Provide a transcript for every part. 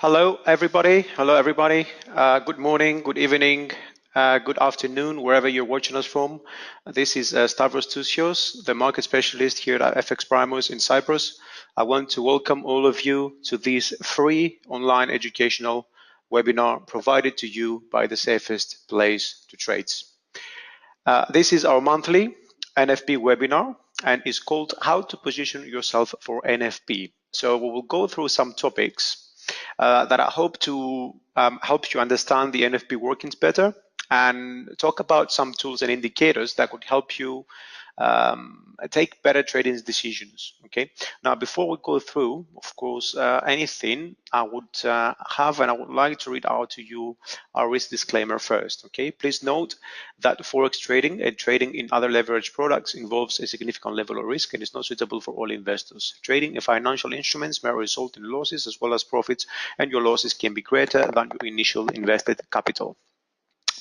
Hello, everybody. Hello, everybody. Good morning, good evening, good afternoon, wherever you're watching us from. This is Stavros Tousios, the market specialist here at FXPRIMUS in Cyprus. I want to welcome all of you to this free online educational webinar provided to you by the safest place to trade. This is our monthly NFP webinar and is called How to Position Yourself for NFP. So we will go through some topics that I hope to help you understand the NFP workings better and talk about some tools and indicators that could help you take better trading decisions. Okay. Now, before we go through, of course, anything, I would have and I would like to read out to you our risk disclaimer first. Okay. Please note that forex trading and trading in other leverage products involves a significant level of risk and is not suitable for all investors. Trading in financial instruments may result in losses as well as profits, and your losses can be greater than your initial invested capital.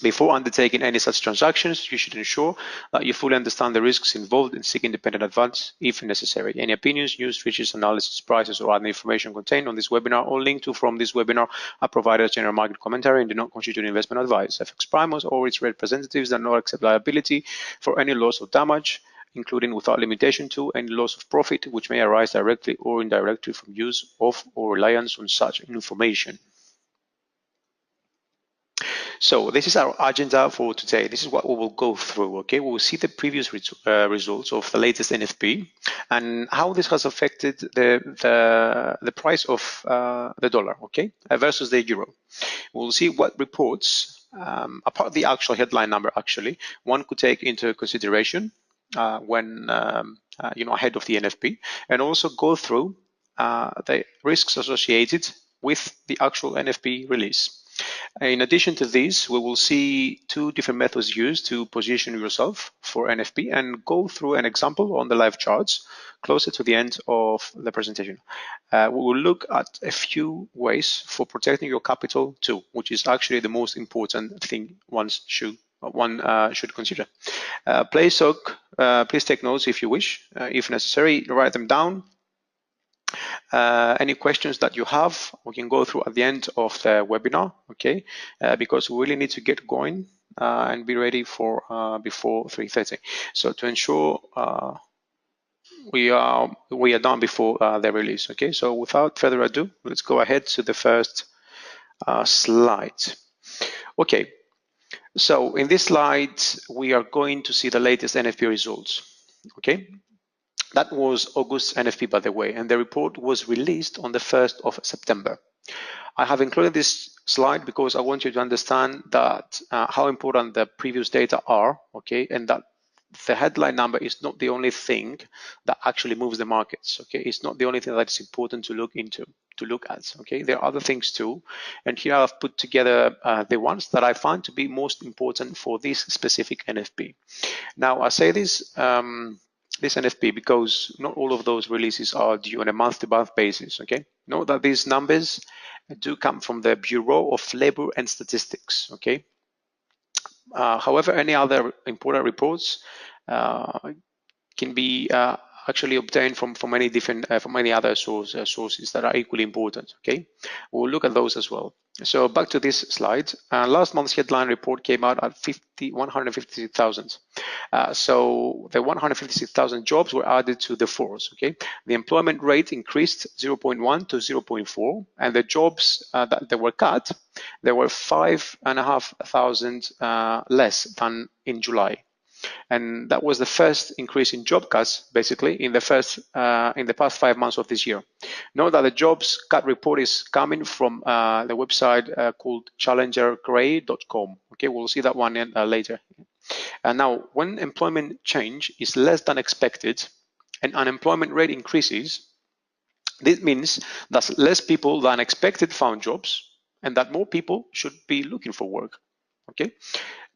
Before undertaking any such transactions, you should ensure that you fully understand the risks involved and seek independent advice if necessary. Any opinions, news, features, analysis, prices, or other information contained on this webinar or linked to from this webinar are provided as general market commentary and do not constitute investment advice. FXPRIMUS or its representatives do not accept liability for any loss or damage, including without limitation to any loss of profit which may arise directly or indirectly from use of or reliance on such information. So this is our agenda for today. This is what we will go through. Okay, we will see the previous results of the latest NFP and how this has affected the price of the dollar, okay, versus the euro. We'll see what reports, apart the actual headline number, actually, one could take into consideration when ahead of the NFP, and also go through the risks associated with the actual NFP release. In addition to this, we will see two different methods used to position yourself for NFP and go through an example on the live charts closer to the end of the presentation. We will look at a few ways for protecting your capital too, which is actually the most important thing one should consider. Please take notes if you wish. If necessary, write them down. Any questions that you have, we can go through at the end of the webinar, okay? Because we really need to get going and be ready for before 3:30. So to ensure we are done before the release, okay? So without further ado, let's go ahead to the first slide. Okay, so in this slide, we are going to see the latest NFP results, okay? That was August NFP, by the way, and the report was released on the 1st of September. I have included this slide because I want you to understand that how important the previous data are, okay, and that the headline number is not the only thing that actually moves the markets, okay? It's not the only thing that's important to look at, okay? There are other things too, and here I've put together the ones that I find to be most important for this specific NFP. Now, I say this NFP because not all of those releases are due on a month-to-month basis, okay? Note that these numbers do come from the Bureau of Labor and Statistics, okay? However, any other important reports can be actually obtained from many different from many other sources that are equally important, okay? We'll look at those as well. So back to this slide. Last month's headline report came out at 156,000. So the 156,000 jobs were added to the force, okay? The employment rate increased 0.1 to 0.4, and the jobs that they were cut, there were 5,500 less than in July. And that was the first increase in job cuts, basically, in the past 5 months of this year. Note that the jobs cut report is coming from the website called challengergray.com. Okay, we'll see that one later. And now, when employment change is less than expected and unemployment rate increases, this means that less people than expected found jobs and that more people should be looking for work. Okay.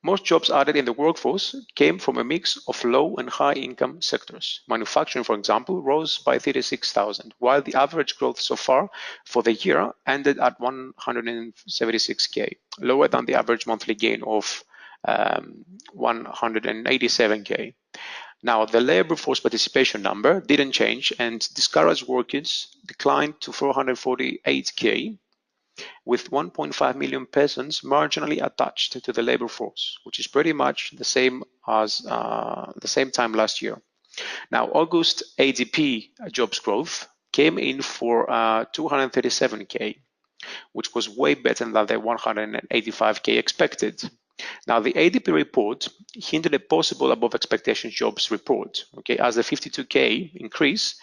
Most jobs added in the workforce came from a mix of low and high income sectors. Manufacturing, for example, rose by 36,000, while the average growth so far for the year ended at 176K, lower than the average monthly gain of 187K. Now, the labor force participation number didn't change, and discouraged workers declined to 448K, with 1.5 million persons marginally attached to the labor force, which is pretty much the same as the same time last year. Now, August ADP jobs growth came in for 237K, which was way better than the 185K expected. Now, the ADP report hinted a possible above expectations jobs report, okay, as the 52K increase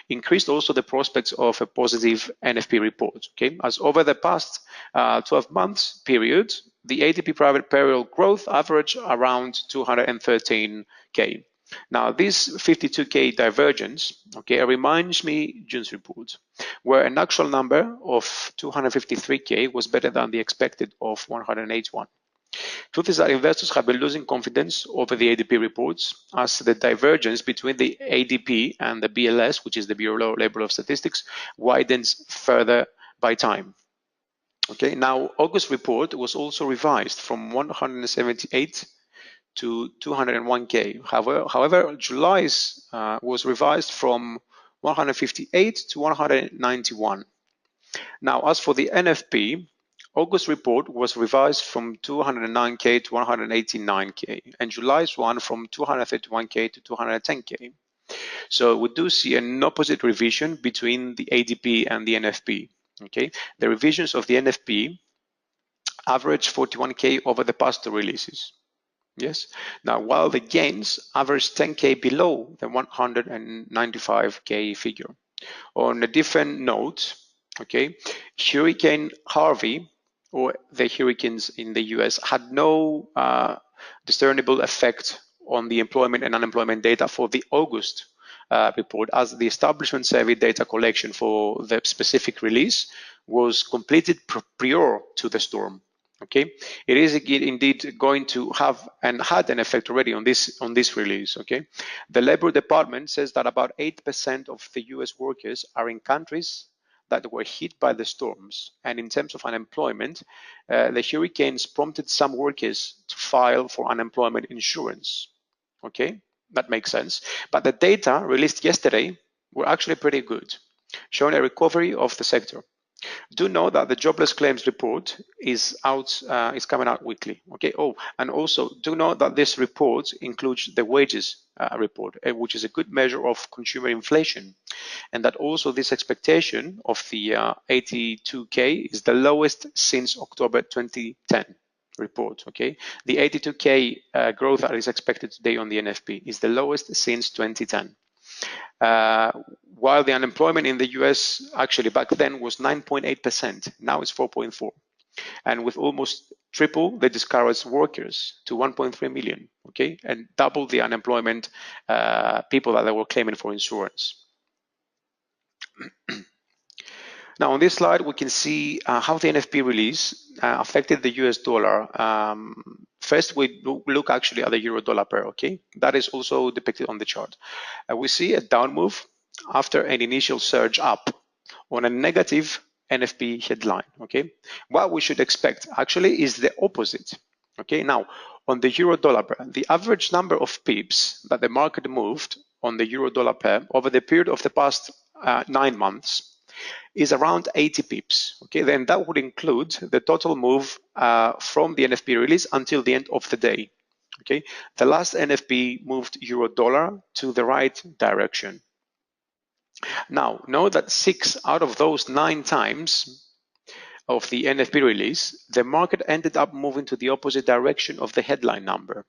increased also the prospects of a positive NFP report, okay, as over the past 12 months period, the ADP private payroll growth averaged around 213K. Now, this 52K divergence, okay, reminds me June's report, where an actual number of 253K was better than the expected of 181. Truth is that investors have been losing confidence over the ADP reports as the divergence between the ADP and the BLS, which is the Bureau of Labor Statistics, widens further by time. Okay, now August report was also revised from 178 to 201K. However, July's was revised from 158 to 191. Now, as for the NFP, August report was revised from 209K to 189K, and July's one from 231K to 210K. So we do see an opposite revision between the ADP and the NFP. Okay, the revisions of the NFP average 41K over the past two releases. Yes. Now, while the gains average 10K below the 195K figure. On a different note, okay, Hurricane Harvey, or the hurricanes in the US, had no discernible effect on the employment and unemployment data for the August report, as the establishment survey data collection for the specific release was completed prior to the storm. Okay, it is indeed going to have and had an effect already on this release. Okay, the Labor Department says that about 8% of the U.S. workers are in countries that were hit by the storms, and in terms of unemployment, the hurricanes prompted some workers to file for unemployment insurance. Okay, that makes sense. But the data released yesterday were actually pretty good, showing a recovery of the sector. Do know that the jobless claims report is coming out weekly. Okay. Oh, and also do know that this report includes the wages report, which is a good measure of consumer inflation, and that also this expectation of the 82K is the lowest since October 2010 report. Okay, the 82K growth that is expected today on the NFP is the lowest since 2010. While the unemployment in the US actually back then was 9.8%, now it's 4.4%, and with almost triple the discouraged workers to 1.3 million, okay, and double the unemployment people that they were claiming for insurance. Now on this slide, we can see how the NFP release affected the US dollar. First, we look actually at the euro dollar pair, okay? That is also depicted on the chart. We see a down move after an initial surge up on a negative NFP headline, okay? What we should expect actually is the opposite, okay? Now, on the euro dollar pair, the average number of pips that the market moved on the euro dollar pair over the period of the past 9 months is around 80 pips. Okay, then that would include the total move from the NFP release until the end of the day. Okay, the last NFP moved euro dollar to the right direction. Now, know that 6 out of those 9 times of the NFP release, the market ended up moving to the opposite direction of the headline number.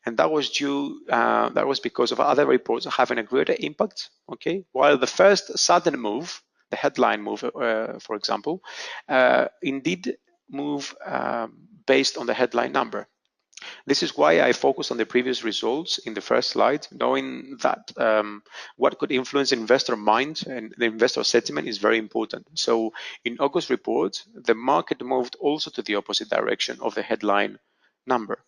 And that was because of other reports having a greater impact. Okay, while the first sudden move, the headline move, for example, indeed move based on the headline number. This is why I focused on the previous results in the first slide, knowing that what could influence investor mind and the investor sentiment is very important. So in August report, the market moved also to the opposite direction of the headline number.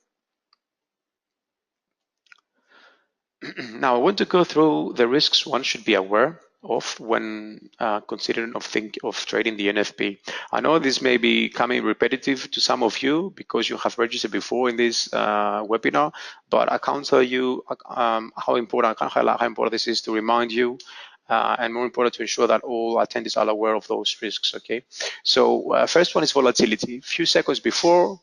Now, I want to go through the risks one should be aware of when considering of trading the NFP. I know this may be coming repetitive to some of you because you have registered before in this webinar, but I can't tell you how important, I can't highlight how important this is to remind you and more important to ensure that all attendees are aware of those risks. Okay, so first one is volatility. A few seconds before,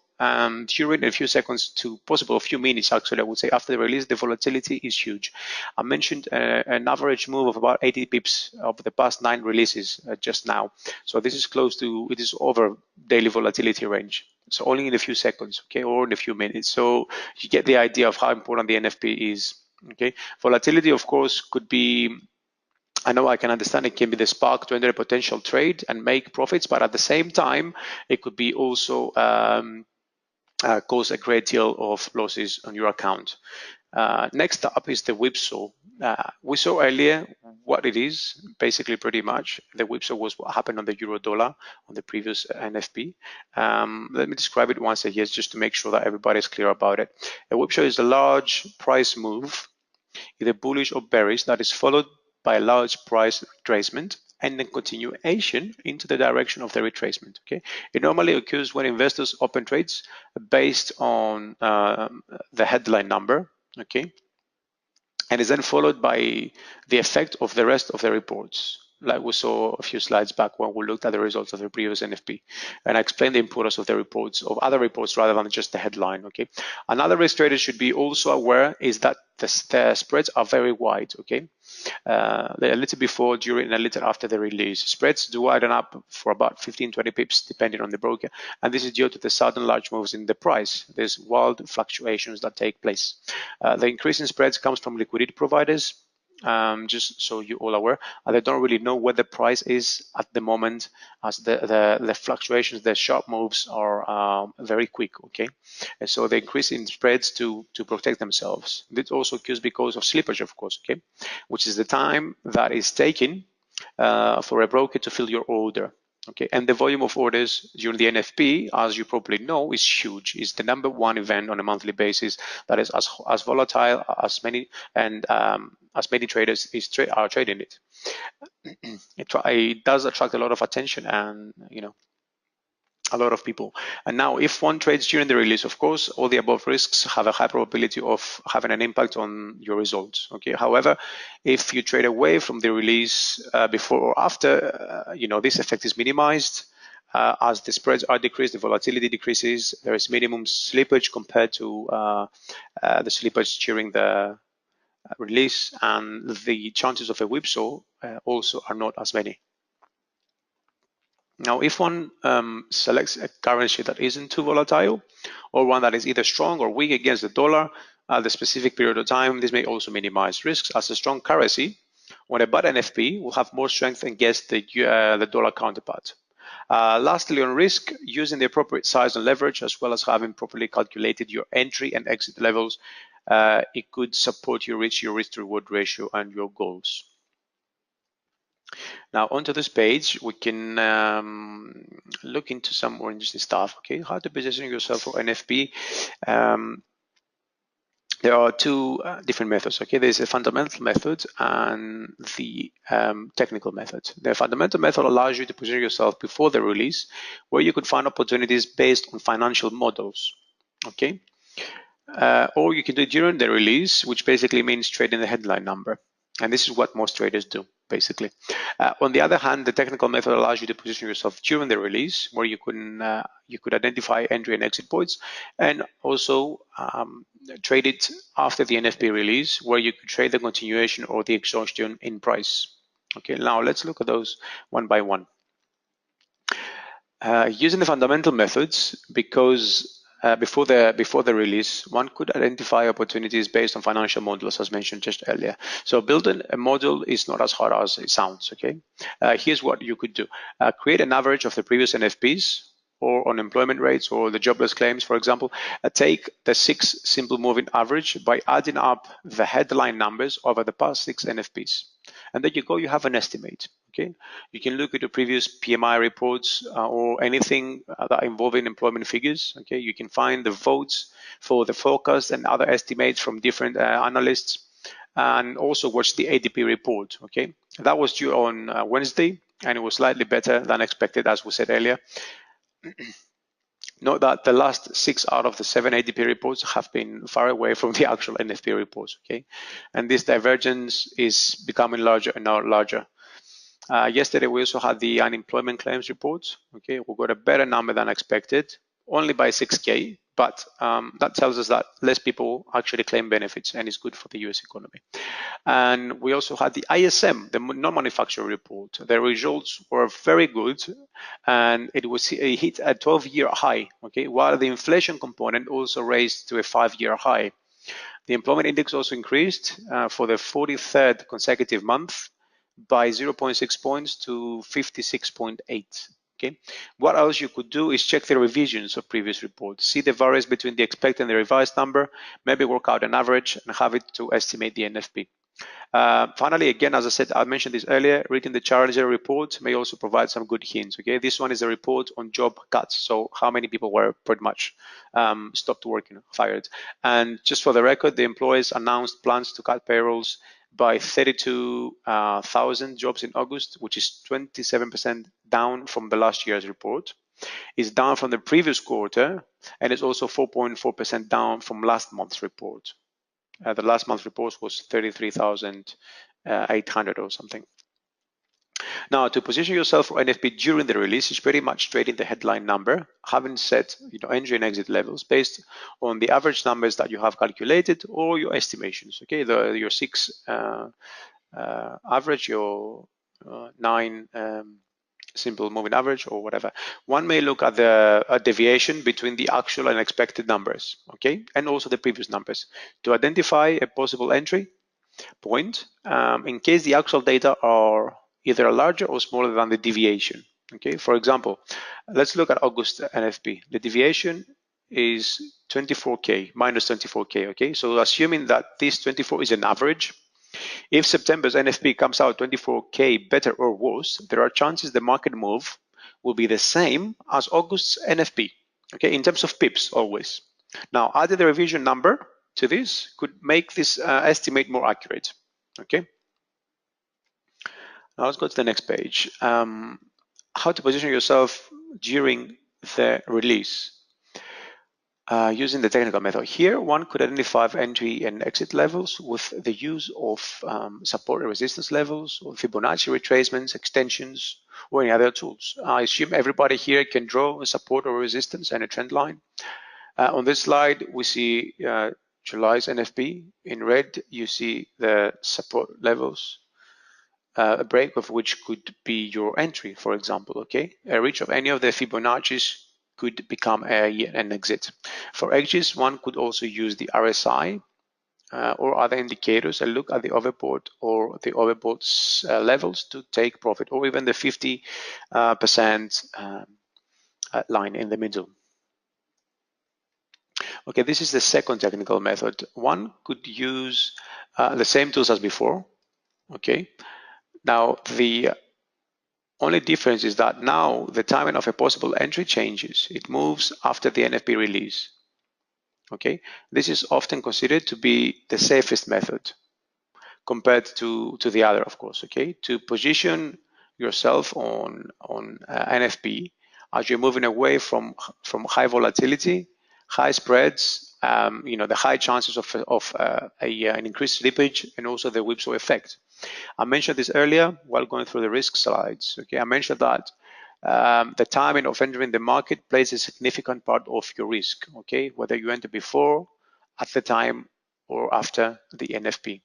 during, a few seconds to possible a few minutes actually, I would say after the release, the volatility is huge. I mentioned an average move of about 80 pips of the past 9 releases just now. So this is close to, it is over daily volatility range. So only in a few seconds, okay, or in a few minutes. So you get the idea of how important the NFP is. Okay, volatility, of course, could be, I know I can understand it can be the spark to enter a potential trade and make profits, but at the same time, it could be also cause a great deal of losses on your account. Next up is the whipsaw. We saw earlier what it is. Basically, pretty much, the whipsaw was what happened on the euro dollar on the previous NFP. Let me describe it once again, just to make sure that everybody is clear about it. A whipsaw is a large price move, either bullish or bearish, that is followed by a large price retracement and then continuation into the direction of the retracement. Okay, it normally occurs when investors open trades based on the headline number. Okay, and is then followed by the effect of the rest of the reports, like we saw a few slides back when we looked at the results of the previous NFP. And I explained the importance of the reports, of other reports rather than just the headline. Okay. Another risk traders should be also aware is that the spreads are very wide. Okay. A little before, during, and a little after the release. Spreads do widen up for about 15-20 pips, depending on the broker. And this is due to the sudden large moves in the price. There's wild fluctuations that take place. The increase in spreads comes from liquidity providers. Just so you all aware, they don't really know what the price is at the moment, as the fluctuations, the sharp moves are very quick. Okay, and so they increase in spreads to protect themselves. This also occurs because of slippage, of course. Okay, which is the time that is taken for a broker to fill your order. Okay, and the volume of orders during the NFP, as you probably know, is huge. It's the #1 event on a monthly basis that is as volatile as many, and as many traders are trading it. It does attract a lot of attention, and a lot of people. And now, if one trades during the release, of course, all the above risks have a high probability of having an impact on your results. Okay. However, if you trade away from the release before or after, this effect is minimized. As the spreads are decreased, the volatility decreases. There is minimum slippage compared to the slippage during the release, and the chances of a whipsaw also are not as many. Now, if one selects a currency that isn't too volatile, or one that is either strong or weak against the dollar at the specific period of time, this may also minimize risks, as a strong currency, when a bad NFP, will have more strength against the dollar counterpart. Lastly, on risk, using the appropriate size and leverage, as well as having properly calculated your entry and exit levels, it could support you reach your risk-to-reward ratio and your goals. Now, onto this page, we can look into some more interesting stuff. Okay, how to position yourself for NFP. There are two different methods. Okay, there's a fundamental method and the technical method. The fundamental method allows you to position yourself before the release, where you could find opportunities based on financial models. Okay, or you can do it during the release, which basically means trading the headline number. And this is what most traders do, basically. On the other hand, the technical method allows you to position yourself during the release, where you could identify entry and exit points, and also trade it after the NFP release, where you could trade the continuation or the exhaustion in price. Okay, now let's look at those one by one. Using the fundamental methods, because before the release, one could identify opportunities based on financial models, as mentioned just earlier. So building a model is not as hard as it sounds. Okay, here's what you could do: create an average of the previous NFPs, or unemployment rates, or the jobless claims, for example. Take the 6 simple moving average by adding up the headline numbers over the past 6 NFPs, and there you go. You have an estimate. Okay, you can look at the previous PMI reports or anything that involving employment figures. Okay, you can find the votes for the forecast and other estimates from different analysts, and also watch the ADP report. Okay, that was due on Wednesday, and it was slightly better than expected, as we said earlier. Note that the last 6 out of the 7 ADP reports have been far away from the actual NFP reports, okay? And this divergence is becoming larger and now larger. Yesterday, we also had the unemployment claims report, okay? We got a better number than expected, only by 6K, but that tells us that less people actually claim benefits, and it's good for the US economy. And we also had the ISM, the non-manufacturing report. The results were very good, and it hit a 12-year high, okay, while the inflation component also raised to a 5-year high. The employment index also increased for the 43rd consecutive month by 0.6 points to 56.8. Okay. What else you could do is check the revisions of previous reports, see the variance between the expected and the revised number, maybe work out an average and have it to estimate the NFP. Finally, again, as I said, I mentioned this earlier, reading the Challenger report may also provide some good hints. Okay, this one is a report on job cuts, so how many people were pretty much stopped working, fired. And just for the record, the employers announced plans to cut payrolls by 32,000 jobs in August, which is 27% down from the last year's report. It's down from the previous quarter, and it's also 4.4% down from last month's report. The last month's report was 33,800 or something. Now, to position yourself for NFP during the release is pretty much trading the headline number, having set entry and exit levels based on the average numbers that you have calculated or your estimations. Okay, your 6 average, your 9 simple moving average or whatever. One may look at the deviation between the actual and expected numbers, okay, and also the previous numbers to identify a possible entry point in case the actual data are either larger or smaller than the deviation. Okay, for example, let's look at August NFP. The deviation is 24K, minus 24K, okay? So assuming that this 24 is an average, if September's NFP comes out 24K better or worse, there are chances the market move will be the same as August's NFP, okay, in terms of pips always. Now, adding the revision number to this could make this estimate more accurate, okay? Now let's go to the next page. How to position yourself during the release. Using the technical method here, one could identify entry and exit levels with the use of support and resistance levels, or Fibonacci retracements, extensions, or any other tools. I assume everybody here can draw a support or resistance and a trend line. On this slide, we see July's NFP. In red, you see the support levels, a break of which could be your entry, for example, okay? A reach of any of the Fibonacci's could become an exit. For edges, one could also use the RSI or other indicators and look at the overbought or the overbought levels to take profit, or even the 50% line in the middle. Okay, this is the second technical method. One could use the same tools as before, okay? Now, the only difference is that now the timing of a possible entry changes. It moves after the NFP release. Okay, this is often considered to be the safest method compared to the other, of course. Okay, to position yourself on NFP as you're moving away from high volatility, high spreads, the high chances of an increased slippage, and also the whipsaw effect. I mentioned this earlier while going through the risk slides. Okay, I mentioned that the timing of entering the market plays a significant part of your risk. Okay, whether you enter before, at the time, or after the NFP.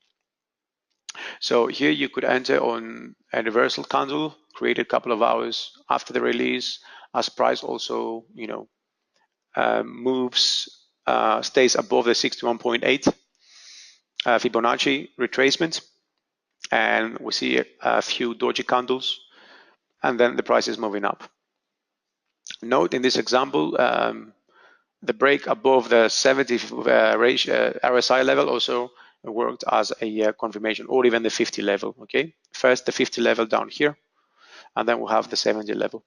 So here you could enter on a reversal candle, create a couple of hours after the release, as price also, moves, stays above the 61.8 Fibonacci retracement, and we see a few doji candles, and then the price is moving up. Note in this example, the break above the 70 RSI level also worked as a confirmation, or even the 50 level. Okay, first the 50 level down here, and then we'll have the 70 level.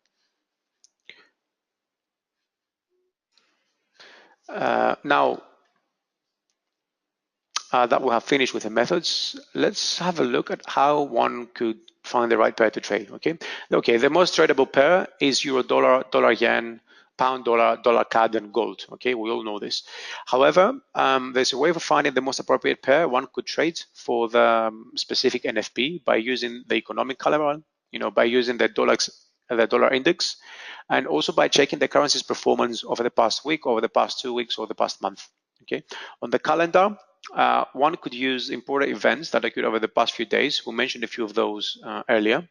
Now that we have finished with the methods, let's have a look at how one could find the right pair to trade. Okay, the most tradable pair is euro dollar, dollar yen, pound, dollar CAD, and gold. Okay, we all know this. However, there's a way of finding the most appropriate pair one could trade for the specific NFP by using the economic color, by using the dollar index, and also by checking the currency's performance over the past week, over the past 2 weeks, or the past month. Okay, on the calendar, one could use important events that occurred over the past few days. We mentioned a few of those earlier.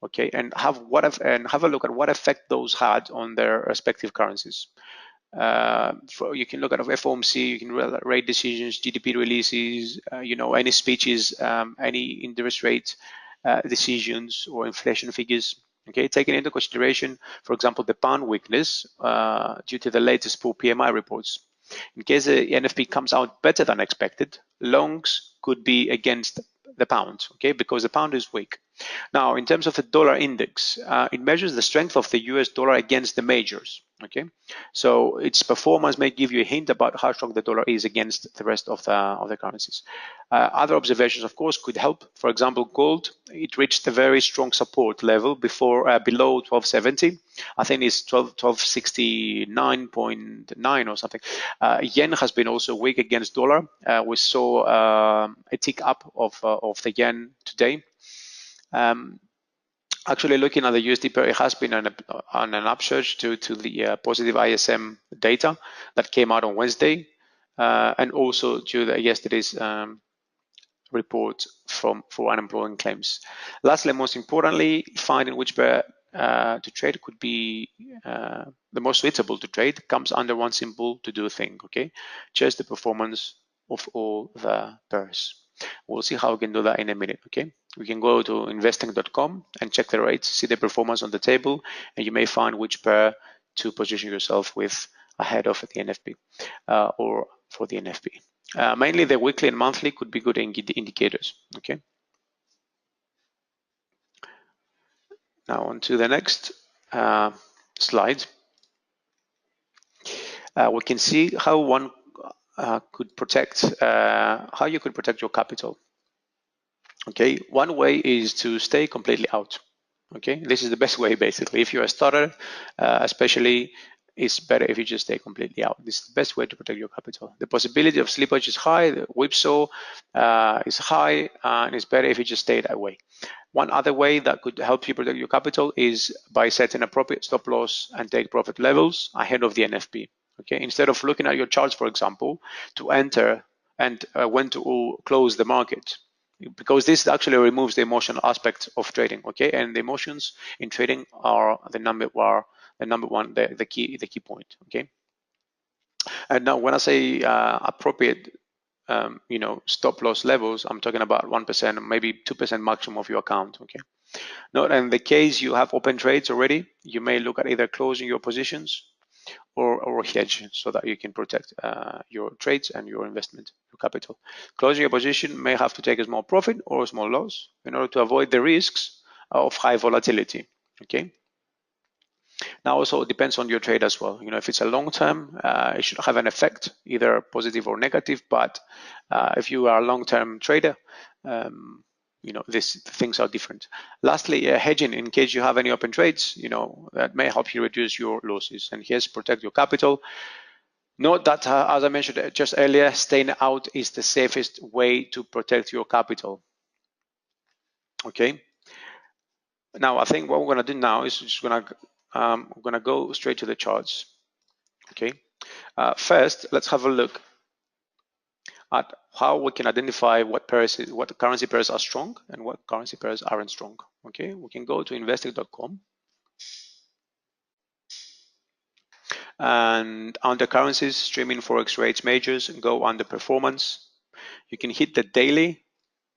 Okay, and have a look at what effect those had on their respective currencies. You can look at FOMC, you can rate decisions, GDP releases, any speeches, any interest rate decisions or inflation figures. Okay, taking into consideration, for example, the pound weakness due to the latest pool PMI reports. In case the NFP comes out better than expected, longs could be against the pound, okay, because the pound is weak. Now, in terms of the dollar index, it measures the strength of the US dollar against the majors, okay? So its performance may give you a hint about how strong the dollar is against the rest of the currencies. Other observations, of course, could help. For example, gold, it reached a very strong support level below 1270. I think it's 1269.9 or something. Yen has been also weak against dollar. We saw a tick up of the yen today. Actually, looking at the USD pair, it has been on an upsurge due to the positive ISM data that came out on Wednesday, and also to yesterday's report for unemployment claims. Lastly, most importantly, finding which pair to trade could be the most suitable to trade comes under one simple to-do thing. Okay, just the performance of all the pairs. We'll see how we can do that in a minute. Okay, we can go to investing.com and check the rates, see the performance on the table, and you may find which pair to position yourself with ahead of the NFP or for the NFP. Mainly the weekly and monthly could be good indicators. Okay. Now on to the next slide. We can see how one could protect, how you could protect your capital. Okay, one way is to stay completely out. Okay, this is the best way basically. If you're a starter, especially, it's better if you just stay completely out. This is the best way to protect your capital. The possibility of slippage is high, the whipsaw is high, and it's better if you just stay that way. One other way that could help you protect your capital is by setting appropriate stop loss and take profit levels ahead of the NFP. Okay, instead of looking at your charts, for example, to enter and when to close the market, because this actually removes the emotional aspect of trading. Okay, and the emotions in trading are the number one, the key point. Okay, and now when I say appropriate, stop loss levels, I'm talking about 1%, maybe 2% maximum of your account. Okay. Now, in the case you have open trades already, you may look at either closing your positions or hedge so that you can protect your trades and your investment, your capital. Closing your position may have to take a small profit or a small loss in order to avoid the risks of high volatility. Okay. Now, also it depends on your trade as well. If it's a long term, it should have an effect, either positive or negative. But if you are a long-term trader, these things are different. Lastly, hedging, in case you have any open trades, that may help you reduce your losses and yes, protect your capital. Note that, as I mentioned just earlier, staying out is the safest way to protect your capital. Okay. Now, I think what we're going to do now is just we're going to go straight to the charts. Okay. First, let's have a look at how we can identify what currency pairs are strong and what currency pairs aren't strong. Okay, we can go to investing.com and under currencies, streaming forex rates majors, go under performance. You can hit the daily.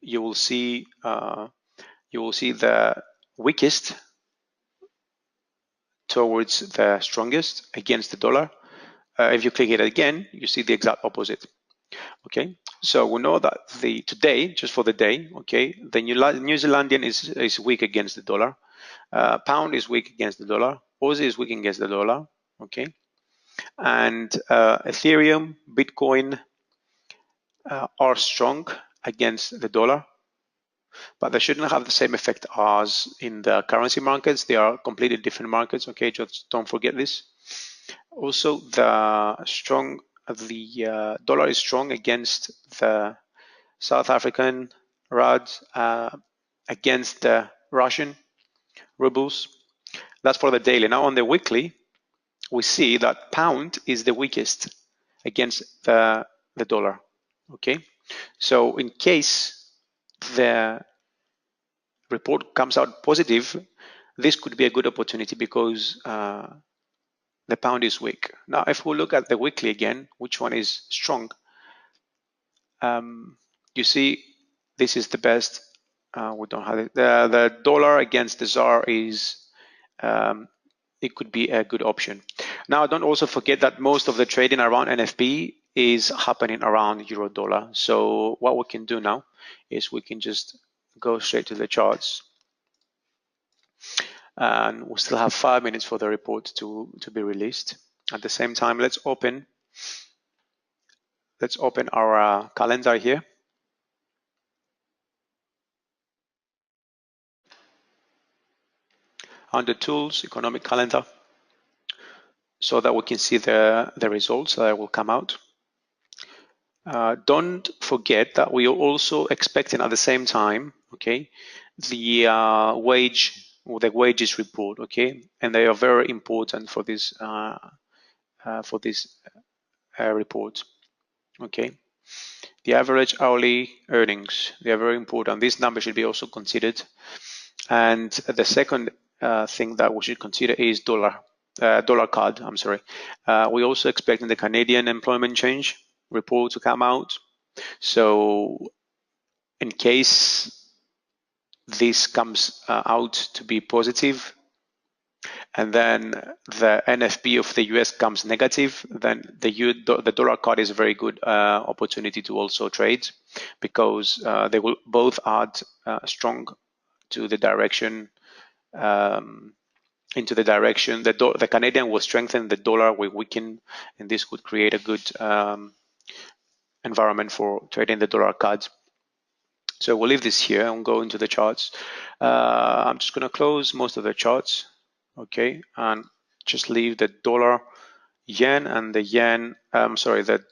You will see the weakest towards the strongest against the dollar. If you click it again, you see the exact opposite. Okay, so we know that today, just for the day, okay, the New Zealandian is weak against the dollar. Pound is weak against the dollar. Aussie is weak against the dollar. Okay, and Ethereum, Bitcoin are strong against the dollar, but they shouldn't have the same effect as in the currency markets. They are completely different markets. Okay, just don't forget this. Also, the dollar is strong against the South African rand, against the Russian rubles. That's for the daily. Now on the weekly, we see that pound is the weakest against the dollar. Okay, so in case the report comes out positive, this could be a good opportunity because the pound is weak. Now, if we look at the weekly again, which one is strong? You see, this is the best. We don't have it. The dollar against the ZAR is, it could be a good option. Now, don't also forget that most of the trading around NFP is happening around euro dollar. So what we can do now is we can just go straight to the charts. And we still have 5 minutes for the report to be released. At the same time, let's open our calendar here. Under tools, economic calendar, so that we can see the results that will come out. Don't forget that we are also expecting at the same time, okay, the wages report, okay, and they are very important for this report, okay. The average hourly earnings, they are very important. This number should be also considered. And the second thing that we should consider is dollar card. I'm sorry. We're also expecting the Canadian employment change report to come out. So in case this comes out to be positive, and then the NFP of the US comes negative, then the dollar card is a very good opportunity to also trade, because they will both add strong to the direction, into the direction. The Canadian will strengthen, the dollar will weaken, and this could create a good environment for trading the dollar cards. So we'll leave this here and go into the charts. I'm just going to close most of the charts, okay, and just leave the dollar, yen, and the yen. The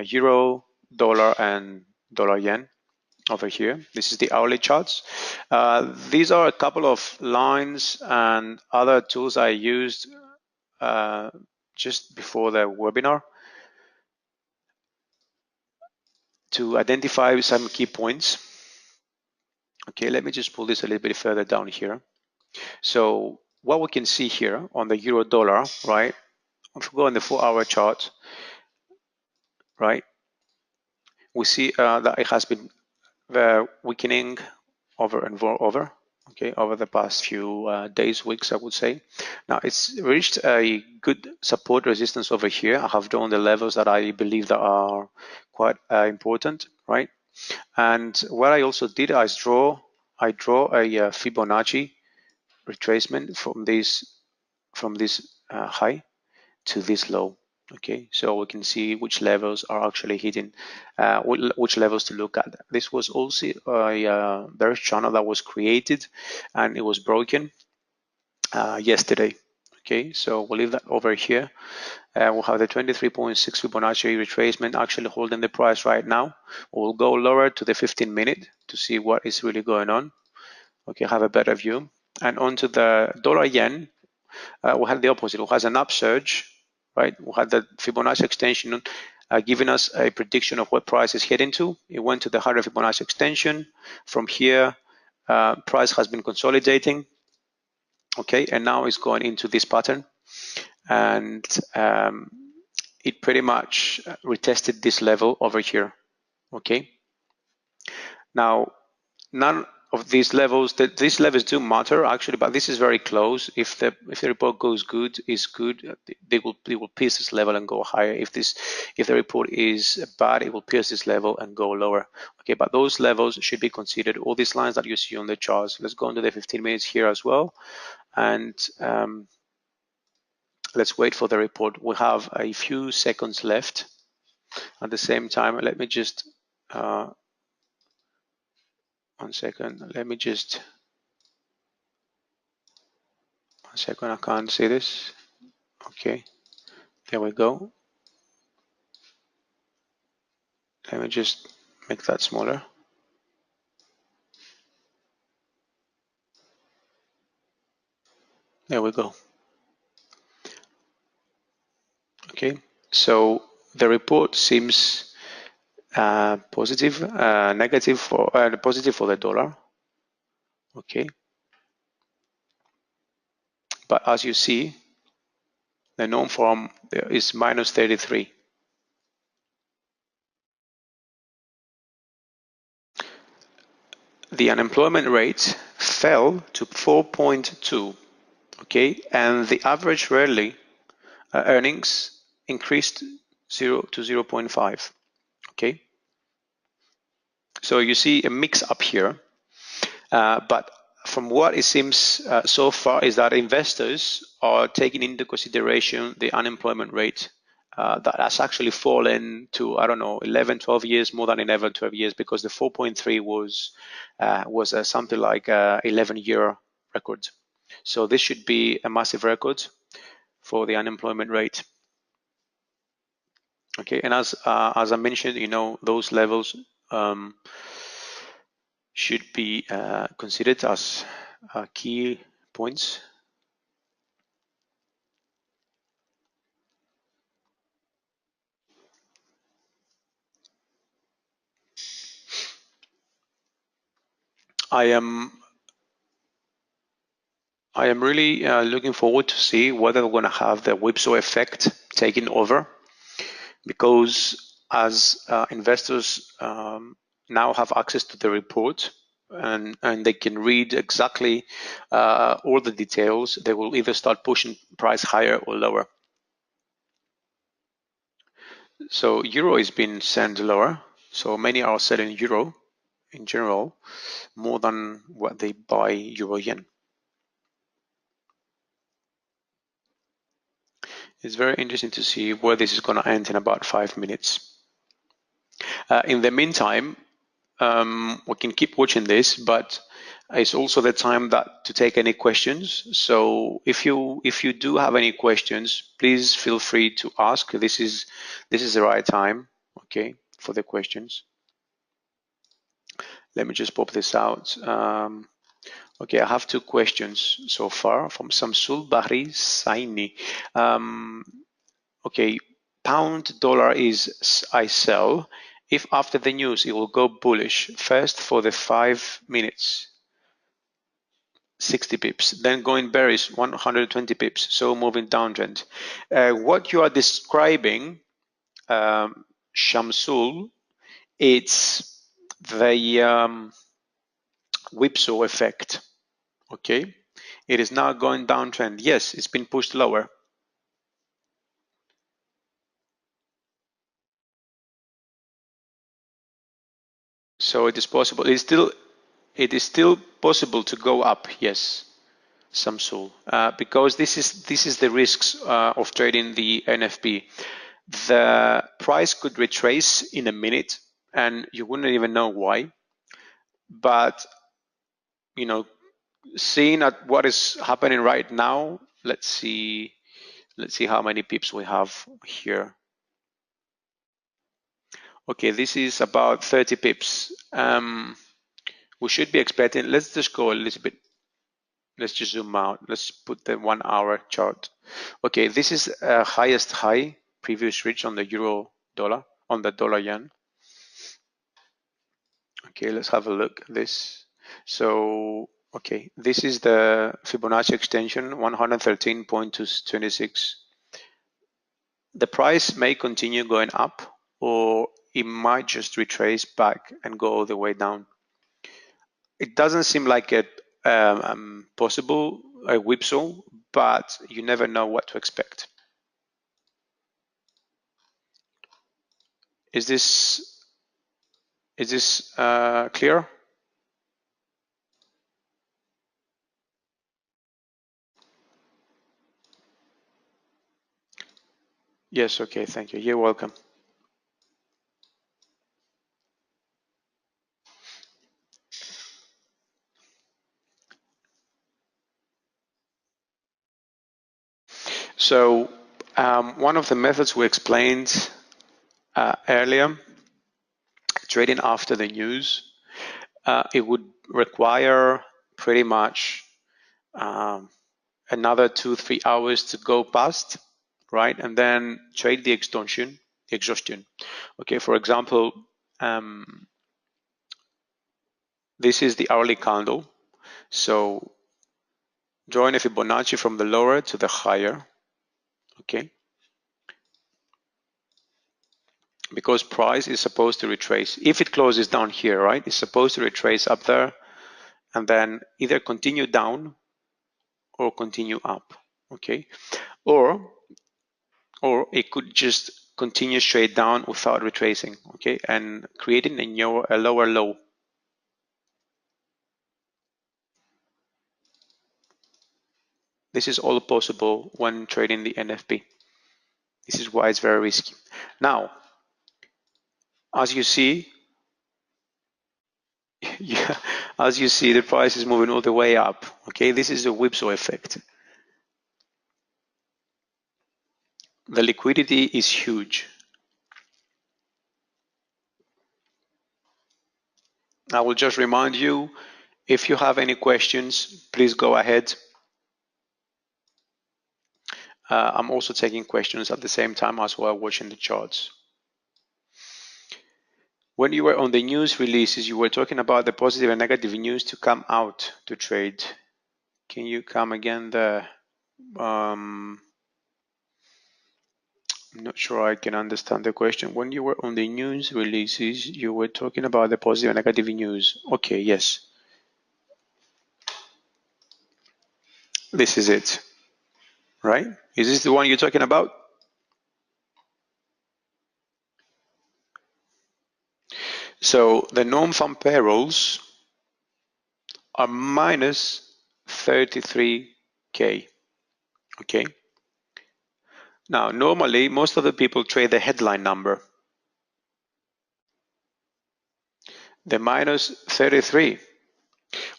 euro, dollar, and dollar yen over here. This is the hourly charts. These are a couple of lines and other tools I used just before the webinar to identify some key points. Okay, let me just pull this a little bit further down here. So what we can see here on the euro dollar, right? If we go on the 4-hour chart, right, we see that it has been weakening over and over, okay, over the past few days, weeks, I would say. Now it's reached a good support resistance over here. I have drawn the levels that I believe that are quite important, right? And what I also did is draw a Fibonacci retracement from this high to this low. Okay, so we can see which levels are actually hitting, which levels to look at. This was also a bearish channel that was created, and it was broken yesterday. Okay, so we'll leave that over here. We'll have the 23.6 Fibonacci retracement actually holding the price right now. We'll go lower to the 15-minute to see what is really going on. Okay, have a better view. And onto the dollar yen, we had the opposite. We had an upsurge, right? We had the Fibonacci extension giving us a prediction of what price is heading to. It went to the higher Fibonacci extension. From here, price has been consolidating, okay, and now it's going into this pattern, and it pretty much retested this level over here, okay. Now, none of these levels, these levels do matter actually, but this is very close. If the report goes good, is good, they will pierce this level and go higher. If the report is bad, it will pierce this level and go lower. Okay, but those levels should be considered. All these lines that you see on the charts. Let's go into the 15 minutes here as well, and let's wait for the report. We have a few seconds left. At the same time, let me just 1 second. Let me just 1 second. I can't see this. Okay. There we go. Let me just make that smaller. There we go. Okay, so the report seems positive, negative for positive for the dollar. Okay, but as you see, the norm form is minus 33. The unemployment rate fell to 4.2. Okay, and the average yearly earnings increased 0 to 0.5. Okay, so you see a mix up here, but from what it seems so far is that investors are taking into consideration the unemployment rate that has actually fallen to, I don't know, 11, 12 years, more than 11, 12 years, because the 4.3 was something like 11-year record. So this should be a massive record for the unemployment rate. Okay, and as I mentioned, you know, those levels should be considered as key points. I am really looking forward to see whether we're going to have the whipsaw effect taking over, because as investors now have access to the report and they can read exactly all the details, they will either start pushing price higher or lower. So euro is being sent lower, so many are selling euro in general more than what they buy euro yen. It's very interesting to see where this is going to end in about 5 minutes. In the meantime, we can keep watching this, but it's also the time that to take any questions. So if you do have any questions, please feel free to ask. This is the right time, okay, for the questions. Let me just pop this out. Okay, I have 2 questions so far from Samsul Bahri Saini. Okay, pound dollar is I sell. If after the news it will go bullish, first for the 5 minutes, 60 pips, then going bearish 120 pips, so moving downtrend. What you are describing, Shamsul, it's the whipsaw effect. Okay, it is now going downtrend. Yes, it's been pushed lower. So it is possible. It is still possible to go up. Yes, Samsul, because this is the risks of trading the NFP. The price could retrace in a minute, and you wouldn't even know why. But you know, seeing at what is happening right now, let's see how many pips we have here. Okay, this is about 30 pips. We should be expecting, let's just go a little bit, let's just zoom out. Let's put the 1 hour chart. Okay, this is highest high previous reach on the euro dollar, on the dollar yen. Okay, let's have a look at this. So, okay, this is the Fibonacci extension, 113.26. The price may continue going up, or it might just retrace back and go all the way down. It doesn't seem like a possible whipsaw, but you never know what to expect. Is this clear? Yes, okay, thank you. You're welcome. So One of the methods we explained earlier, trading after the news, it would require pretty much another 2-3 hours to go past, right? And then trade the exhaustion. Okay, for example, this is the hourly candle. So drawing a Fibonacci from the lower to the higher, okay? Because price is supposed to retrace. If it closes down here, right, it's supposed to retrace up there and then either continue down or continue up, okay? Or it could just continue straight down without retracing, okay, and creating a lower low. This is all possible when trading the NFP. This is why it's very risky. Now, as you see, yeah, as you see, the price is moving all the way up, okay? This is a whipsaw effect. The liquidity is huge. I will just remind you, if you have any questions, please go ahead. I'm also taking questions at the same time as well, watching the charts. When you were on the news releases, you were talking about the positive and negative news to come out to trade. Can you come again there? I'm not sure I can understand the question. When you were on the news releases, you were talking about the positive and negative news. Okay, yes. This is it, right? Is this the one you're talking about? So the non-farm payrolls are minus 33K, okay? Now, normally, most of the people trade the headline number, the minus 33.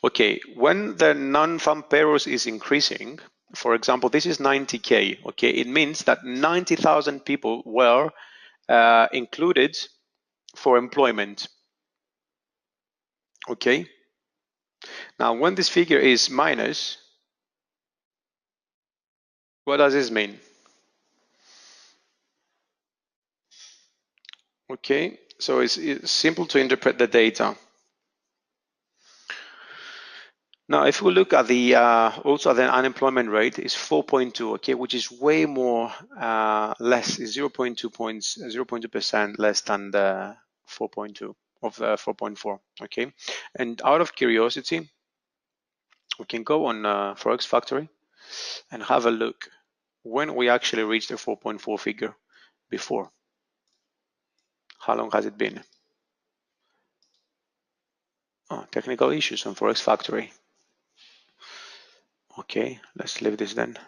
Okay, when the non-farm payrolls is increasing, for example, this is 90K, okay? It means that 90,000 people were included for employment, okay? Now, when this figure is minus, what does this mean? Okay, so it's simple to interpret the data. Now, if we look at the also the unemployment rate is 4.2, okay, which is way more less, is 0.2 points, 0.2% less than the 4.2 of the 4.4, okay. And out of curiosity, we can go on Forex Factory and have a look when we actually reached the 4.4 figure before. How long has it been? Oh, technical issues on Forex Factory. Okay, let's leave this then.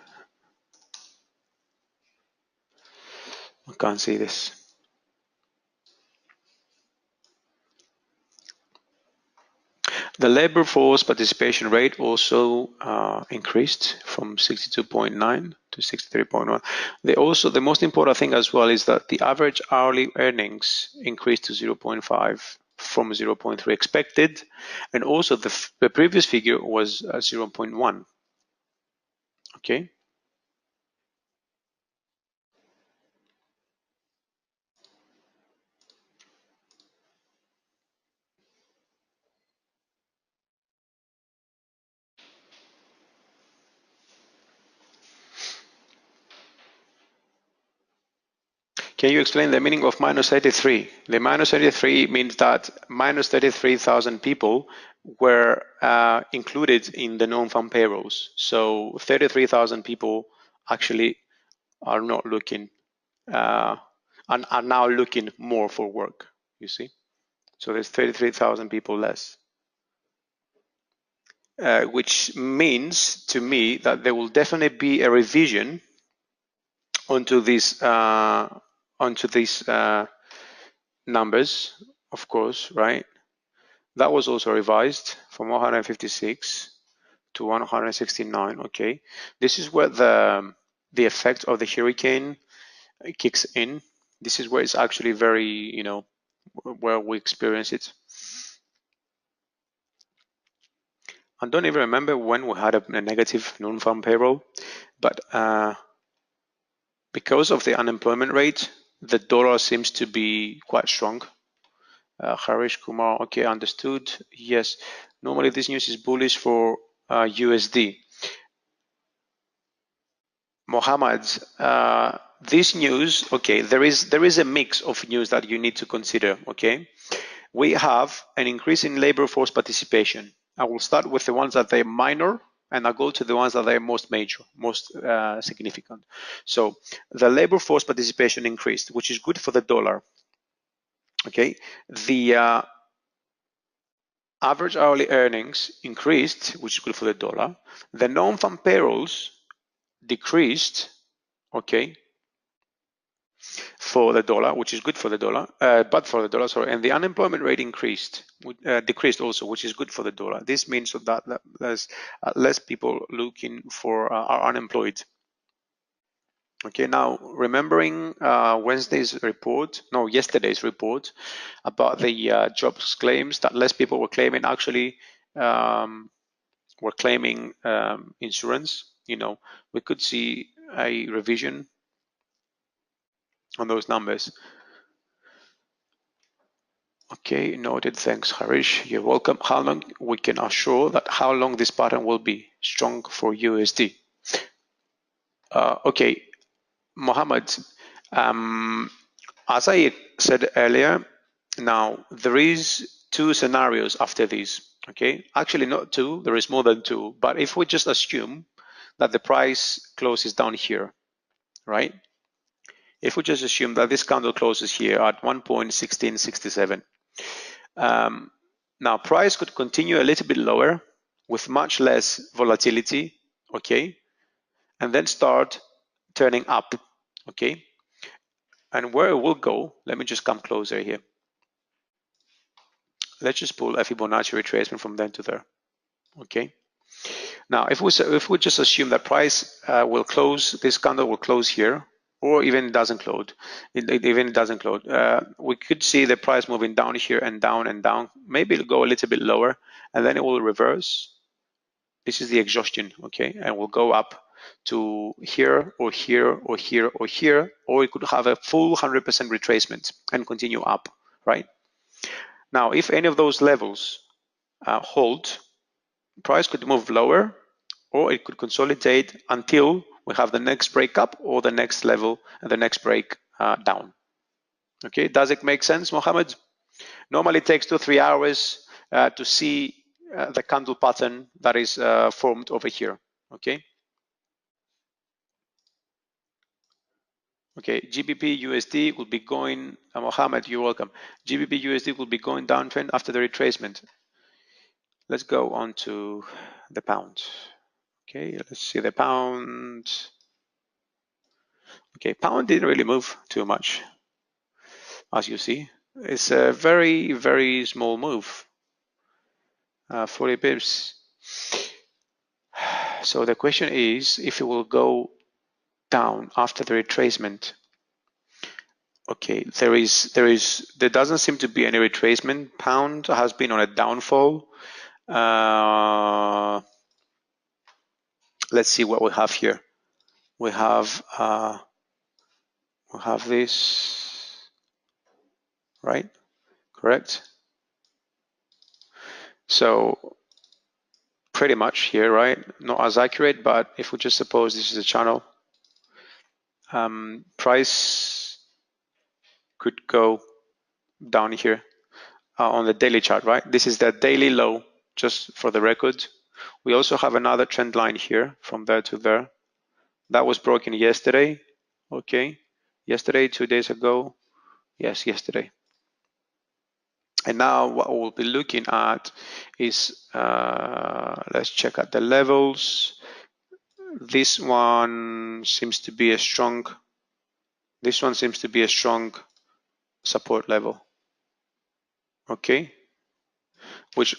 I can't see this. The labor force participation rate also increased from 62.9 to 63.1. The most important thing as well is that the average hourly earnings increased to 0.5 from 0.3 expected, and also the previous figure was 0.1. Okay. Can you explain the meaning of minus 33? The minus 33 means that minus 33,000 people were included in the non-farm payrolls. So 33,000 people actually are not looking and are now looking more for work, you see? So there's 33,000 people less. Which means to me that there will definitely be a revision onto these numbers, of course, right? That was also revised from 156 to 169. Okay, this is where the the effect of the hurricane kicks in. This is where it's actually very, where we experience it. I don't even remember when we had a negative non-farm payroll, but because of the unemployment rate, the dollar seems to be quite strong. Harish Kumar, okay, understood. Yes, normally this news is bullish for USD. Mohammed, this news, okay, there is a mix of news that you need to consider, okay? We have an increase in labor force participation. I will start with the ones that are minor, and I'll go to the ones that are most major, most significant. So the labor force participation increased, which is good for the dollar. Okay, the average hourly earnings increased, which is good for the dollar. The non-farm payrolls decreased, okay, for the dollar, which is good for the dollar, but for the dollar, sorry, and the unemployment rate decreased also, which is good for the dollar. This means that there's less people looking for are unemployed. Okay, now remembering yesterday's report about the jobs claims that less people were claiming, actually were claiming insurance. We could see a revision on those numbers. Okay, noted. Thanks, Harish. You're welcome. How long we can assure that how long this pattern will be strong for USD? Okay, Mohammed. As I said earlier, now there is two scenarios after this. Okay, actually not two. There is more than two. But if we just assume that the price closes down here, right? If we just assume that this candle closes here at 1.1667. Now price could continue a little bit lower with much less volatility, okay, and then start turning up, okay. And where it will go, let me just come closer here. Let's just pull a Fibonacci retracement from there to there, okay. Now if we just assume that price will close, this candle will close here, or even doesn't close, we could see the price moving down here and down and down. Maybe it'll go a little bit lower, and then it will reverse. This is the exhaustion, okay, and we'll go up to here or here or here or here, or it could have a full 100% retracement and continue up, right? Now, if any of those levels hold, price could move lower, or it could consolidate until we have the next break up or the next level and the next break down. Okay, does it make sense, Mohammed? Normally it takes 2 or 3 hours to see the candle pattern that is formed over here. Okay. Okay, GBP USD will be going, Mohammed, you're welcome. GBP USD will be going downtrend after the retracement. Let's go on to the pound. Okay, let's see the pound. Okay, pound didn't really move too much, as you see. It's a very, very small move, 40 pips. So the question is if it will go down after the retracement. Okay, there doesn't seem to be any retracement. Pound has been on a downfall. Let's see what we have here. We have this, right? Correct. So pretty much here, right? Not as accurate, but if we just suppose this is a channel, price could go down here on the daily chart, right? This is the daily low, just for the record. We also have another trend line here from there to there. That was broken yesterday, okay? Yesterday, 2 days ago, yes, yesterday. And now what we'll be looking at is, let's check out the levels. This one seems to be a strong support level, okay, which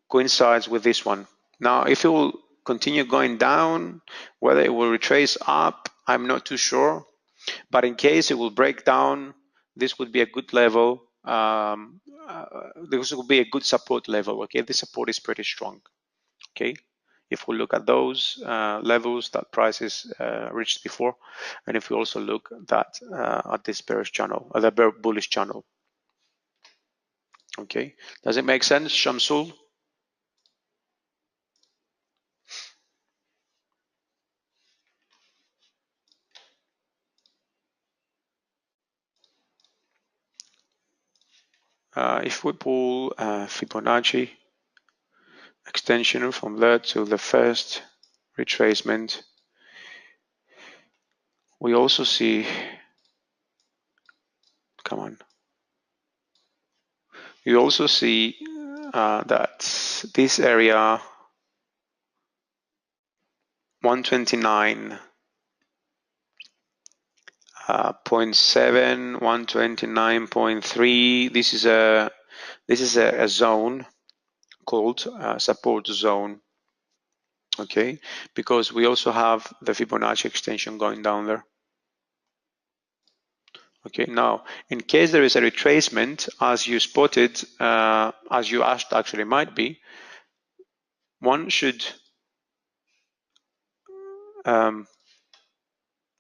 coincides with this one. Now if it will continue going down. Whether it will retrace up, I'm not too sure. But in case it will break down, this would be a good level. This will be a good support level. Okay, this support is pretty strong. Okay, if we look at those levels that prices reached before, and if we also look at this bearish channel, the bullish channel. Okay, does it make sense, Shamsul? If we pull Fibonacci extension from there to the first retracement, we also see, come on, you also see that this area 129.7, 129.3. This is a zone called support zone. Okay, because we also have the Fibonacci extension going down there. Okay, now in case there is a retracement, as you spotted, as you asked, actually might be, one should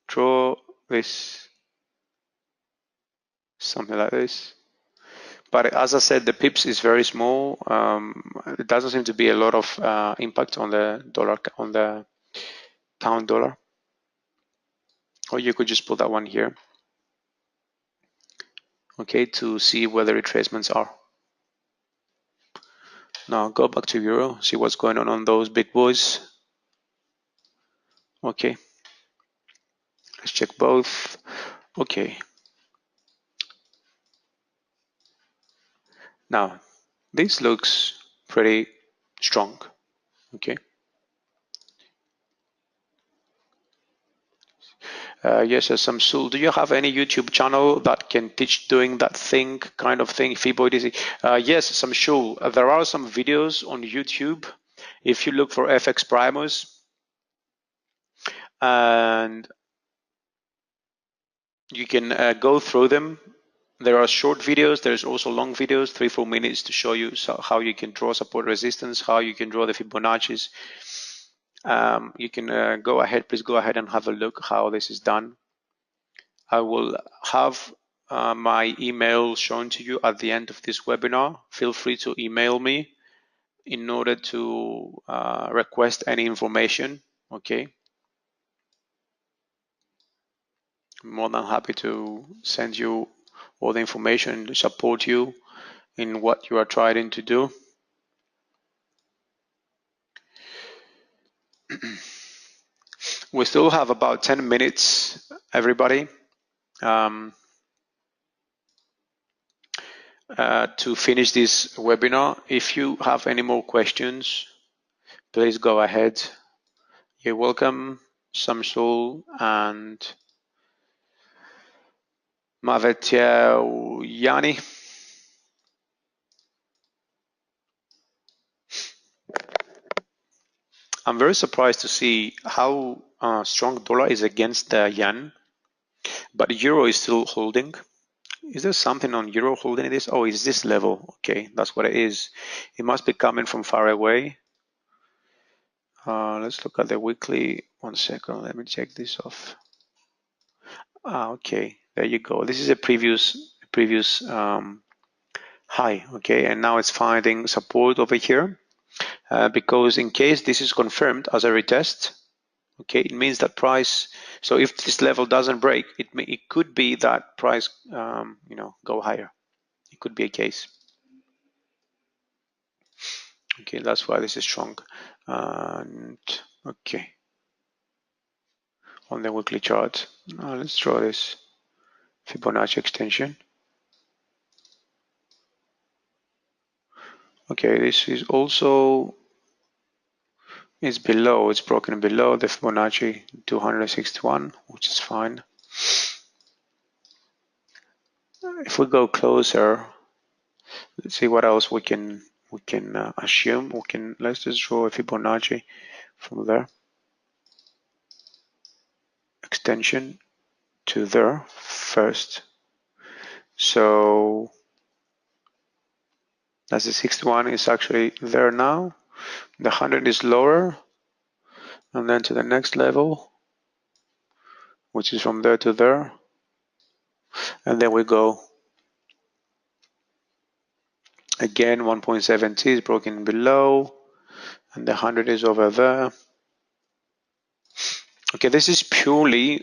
draw this something like this. But as I said, the pips is very small. It doesn't seem to be a lot of impact on the dollar, on the pound dollar. Or you could just put that one here. Okay, to see where the retracements are. Now go back to euro, see what's going on those big boys. Okay, let's check both. Okay, now this looks pretty strong. Okay. Yes, Samsul, do you have any YouTube channel that can teach doing that thing, kind of thing, Fibonacci? Yes, Samsul, there are some videos on YouTube. If you look for FXPRIMUS, and you can go through them. There are short videos. There's also long videos, 3-4 minutes, to show you how you can draw support resistance, how you can draw the Fibonacci's. You can go ahead, please go ahead and have a look how this is done. I will have my email shown to you at the end of this webinar. Feel free to email me in order to request any information. Okay, I'm more than happy to send you all the information to support you in what you are trying to do. We still have about 10 minutes, everybody, to finish this webinar. If you have any more questions, please go ahead. You're welcome, Samsul and Mavetyani. I'm very surprised to see how strong dollar is against the yen, but euro is still holding. Is there something on euro holding this? Oh, it's this level. Okay, that's what it is. It must be coming from far away. Let's look at the weekly. 1 second, let me check this off. Okay, there you go. This is a previous high. Okay, and now it's finding support over here. Because in case this is confirmed as a retest, okay, it means that price. So if this level doesn't break, it could be that price, go higher. It could be a case. Okay, that's why this is strong. And okay, on the weekly chart, now let's draw this Fibonacci extension. Okay, this is also below. It's broken below the Fibonacci 261, which is fine. If we go closer, let's see what else we can assume. Let's just draw a Fibonacci from there, extension to there first. So that's the 61 is actually there now. The 100 is lower, and then to the next level, which is from there to there, and then we go again. 1.70 is broken below, and the 100 is over there. Okay, this is purely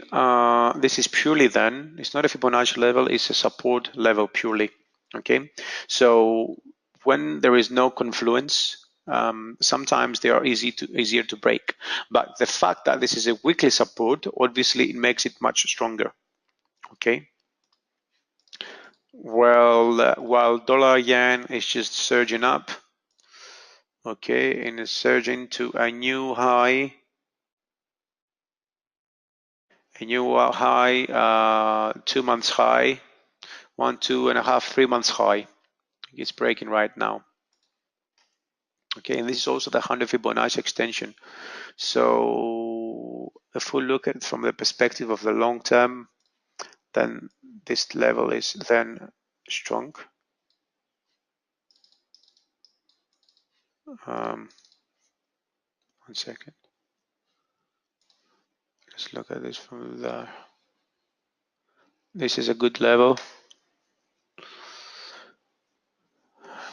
then, it's not a Fibonacci level, it's a support level purely. Okay, so when there is no confluence, sometimes they are easier to break, but the fact that this is a weekly support, obviously it makes it much stronger. Okay, well, while dollar yen is just surging up, okay, and it's surging to a new high, 2 months high, 1, 2.5, 3 months high. It's breaking right now. Okay, and this is also the 100 Fibonacci extension. So if we look at it from the perspective of the long term, then this level is then strong. One second. Let's look at this from there. This is a good level,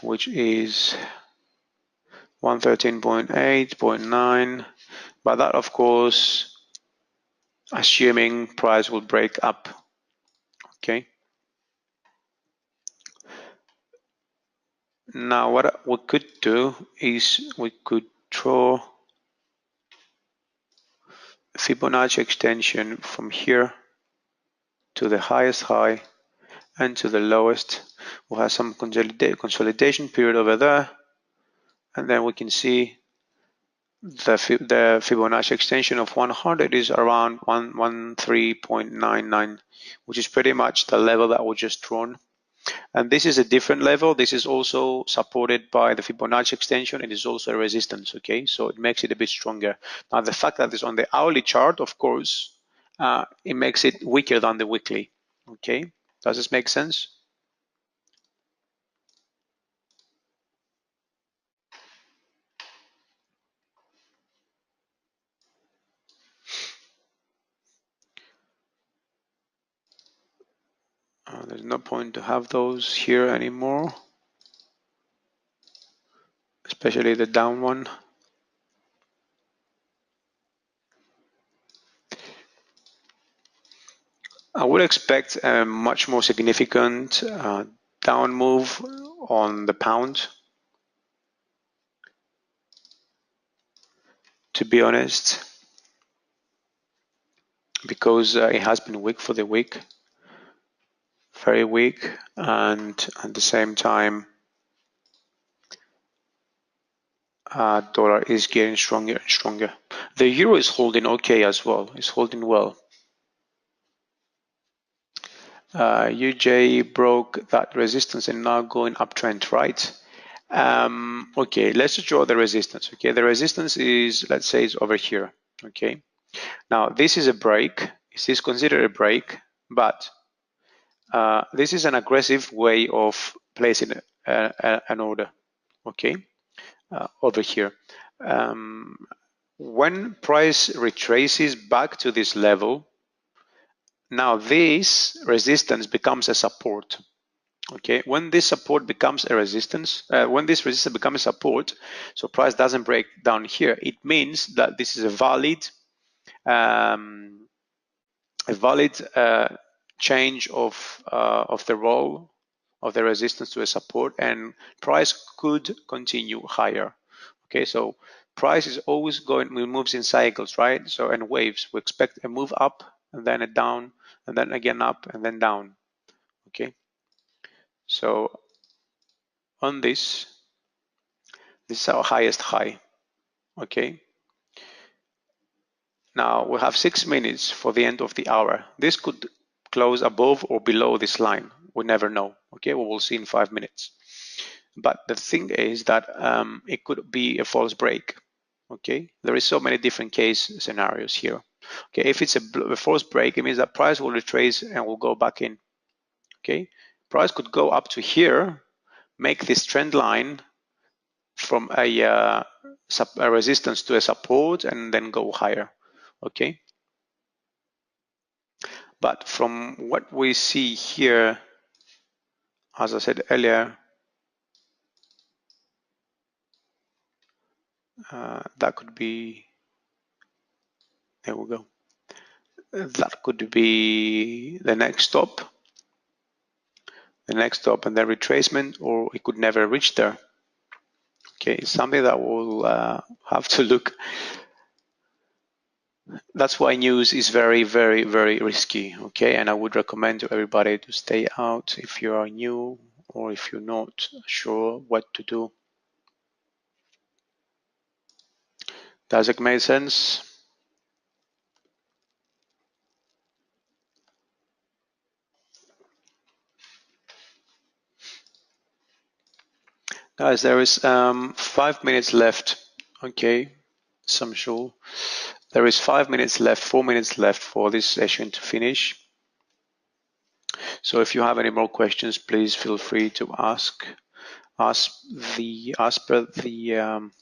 which is 113.8.9, but that of course assuming price will break up. Okay, now what we could do is we could draw Fibonacci extension from here to the highest high and to the lowest. We'll have some consolidation period over there, and then we can see the Fibonacci extension of 100 is around 113.99, which is pretty much the level that we just drawn. And this is a different level. This is also supported by the Fibonacci extension. It is also a resistance, okay? So it makes it a bit stronger. Now, the fact that it's on the hourly chart, of course, it makes it weaker than the weekly, okay? Does this make sense? There's no point to have those here anymore, especially the down one. I would expect a much more significant down move on the pound, to be honest, because it has been weak for the week, very weak, and at the same time dollar is getting stronger and stronger. The euro is holding okay as well. It's holding well. UJ broke that resistance and now going uptrend, right? Okay, let's draw the resistance. Okay, the resistance is, let's say, is over here. Okay, now this is a break. This is considered a break, but this is an aggressive way of placing an order. Okay, over here. When price retraces back to this level, now this resistance becomes a support. Okay, when this support becomes a resistance, when this resistance becomes a support, so price doesn't break down here, it means that this is a valid change of the role of the resistance to a support, and price could continue higher. Okay, so price is always going, it moves in cycles, right? So, and waves, we expect a move up and then a down and then again up and then down. Okay, so on this is our highest high. Okay, now we have 6 minutes for the end of the hour. This could close above or below this line. We never know. Okay, we will see in 5 minutes. But the thing is that it could be a false break. Okay, there is so many different case scenarios here. Okay, if it's a false break, it means that price will retrace and will go back in. Okay, price could go up to here, make this trend line from a resistance to a support, and then go higher. Okay, but from what we see here, as I said earlier, that could be, there we go, that could be the next stop, and then retracement, or it could never reach there. Okay, it's something that we'll have to look. That's why news is very, very, very risky. Okay, and I would recommend to everybody to stay out if you are new or if you're not sure what to do. Does it make sense? Guys, there is 5 minutes left. Okay, some sure. There is 5 minutes left, 4 minutes left for this session to finish. So if you have any more questions, please feel free to ask. As per the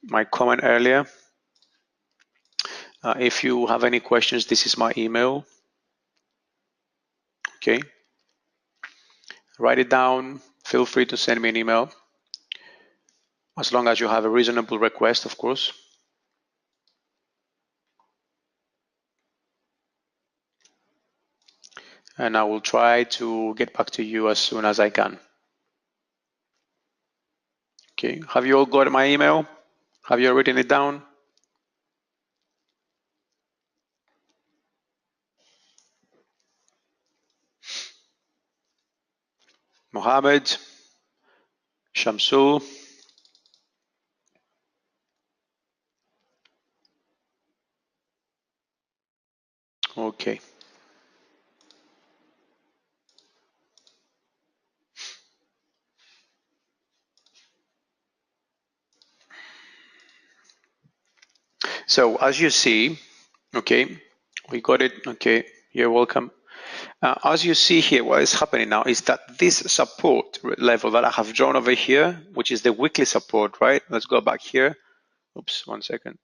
my comment earlier, if you have any questions, this is my email. Okay, write it down. Feel free to send me an email, as long as you have a reasonable request, of course. And I will try to get back to you as soon as I can. Okay, have you all got my email? Have you written it down? Mohammed, Shamsul. Okay. So as you see, okay, we got it. Okay, you're welcome. As you see here, what is happening now is that this support level that I have drawn over here, which is the weekly support, right? Let's go back here. Oops, 1 second.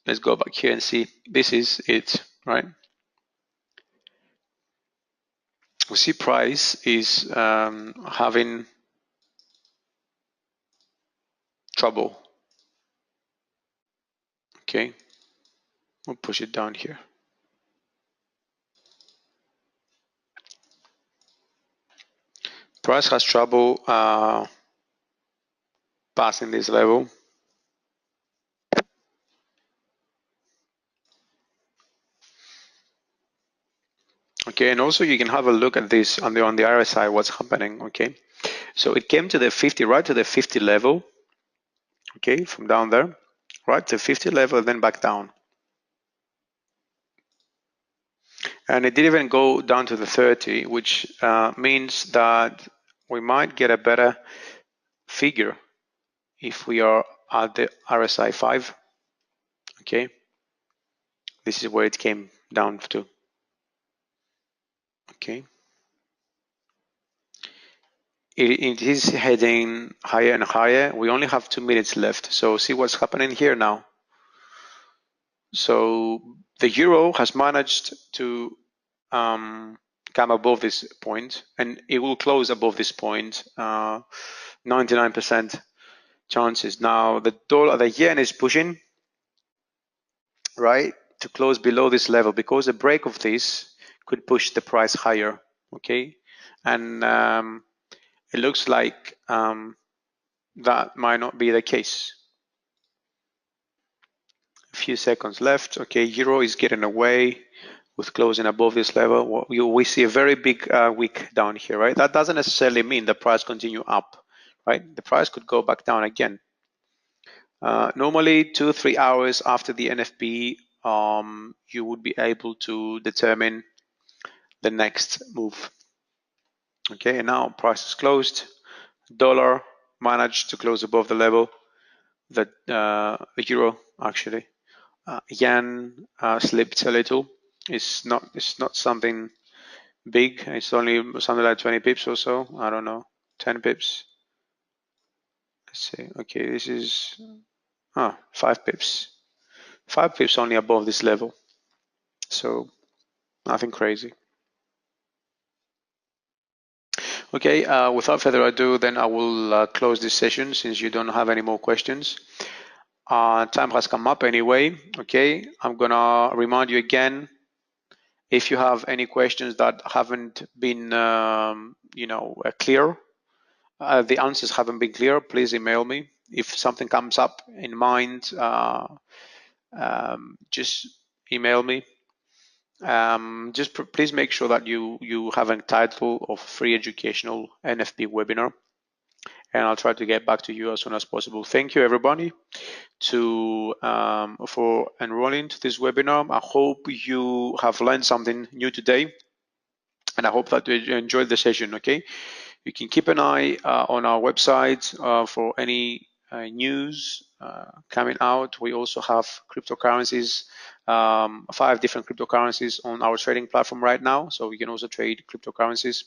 Let's go back here and see. This is it, right? We see price is having trouble. Okay, we'll push it down here. Price has trouble passing this level. Okay, and also you can have a look at this on the RSI, what's happening. Okay, so it came to the 50, right to the 50 level. Okay, from down there, right to 50 level, then back down. And it didn't even go down to the 30, which means that we might get a better figure if we are at the RSI 5. Okay, this is where it came down to. Okay, it is heading higher and higher. We only have 2 minutes left, so see what's happening here now. So the euro has managed to come above this point, and it will close above this point. 99% chances. Now the yen is pushing, right, to close below this level, because a break of this could push the price higher. Okay, and it looks like that might not be the case. A few seconds left. Okay, euro is getting away with closing above this level. We see a very big wick down here, right? That doesn't necessarily mean the price continue up, right? The price could go back down again. Normally 2-3 hours after the NFP, you would be able to determine the next move. Okay, and now price is closed. Dollar managed to close above the level that the euro actually. Yen slipped a little. It's not something big. It's only something like 20 pips or so. I don't know, 10 pips. Let's see. Okay, this is 5 pips. 5 pips only above this level. So nothing crazy. Okay, without further ado, then I will close this session since you don't have any more questions. Time has come up anyway. Okay, I'm gonna remind you again. If you have any questions that haven't been, clear, the answers haven't been clear, please email me. If something comes up in mind, just email me. Just please make sure that you have a title of free educational NFP webinar, and I'll try to get back to you as soon as possible. Thank you, everybody, for enrolling to this webinar. I hope you have learned something new today, and I hope that you enjoyed the session. Okay, you can keep an eye on our website for any news coming out. We also have cryptocurrencies, 5 different cryptocurrencies on our trading platform right now, so you can also trade cryptocurrencies.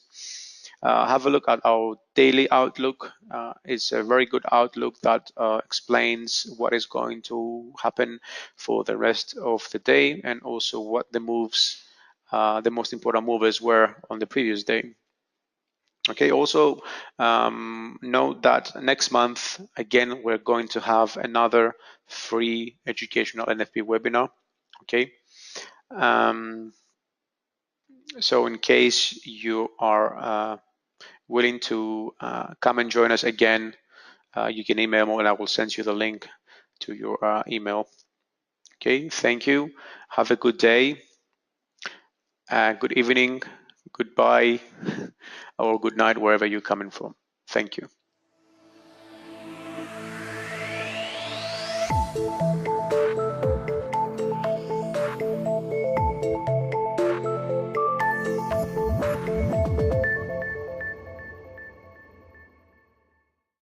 Have a look at our daily outlook. It's a very good outlook that explains what is going to happen for the rest of the day, and also what the moves, the most important movers were on the previous day. Okay, also note that next month, again, we're going to have another free educational NFP webinar. Okay, so in case you are willing to come and join us again, you can email me and I will send you the link to your email. Okay, thank you. Have a good day, good evening, goodbye, or good night, wherever you're coming from. Thank you.